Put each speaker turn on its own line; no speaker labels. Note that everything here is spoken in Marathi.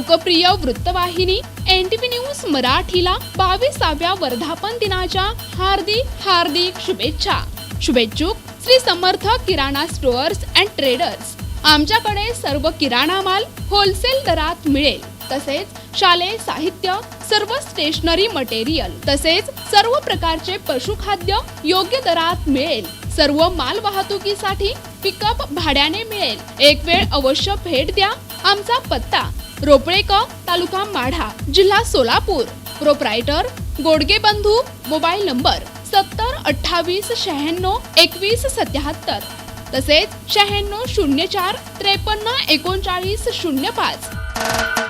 लोकप्रिय वृत्तवाहिनी NTV न्यूज मराठीला 22व्या वर्धापन दिनाच्या हार्दिक शुभेच्छा। शुभेच्छुक श्री समर्थ किराणा स्टोअर्स अँड ट्रेडर्स। आमच्याकडे सर्व किराणा माल होलसेल दरात मिळेल, तसेच शालेय साहित्य, सर्व स्टेशनरी मटेरियल, तसेच सर्व प्रकारचे पशुखाद्य योग्य दरात मिळेल। सर्व माल वाहतुकीसाठी पिकअप भाड्याने मिळेल। एक वेळ अवश्य भेट द्या। आमचा पत्ता रोपळेकर, तालुका माढा, जिल्हा सोलापूर। प्रोप्रायटर गोडगे बंधू। मोबाईल नंबर 70 28 96 21 77, तसेच 96 04 53 39 05।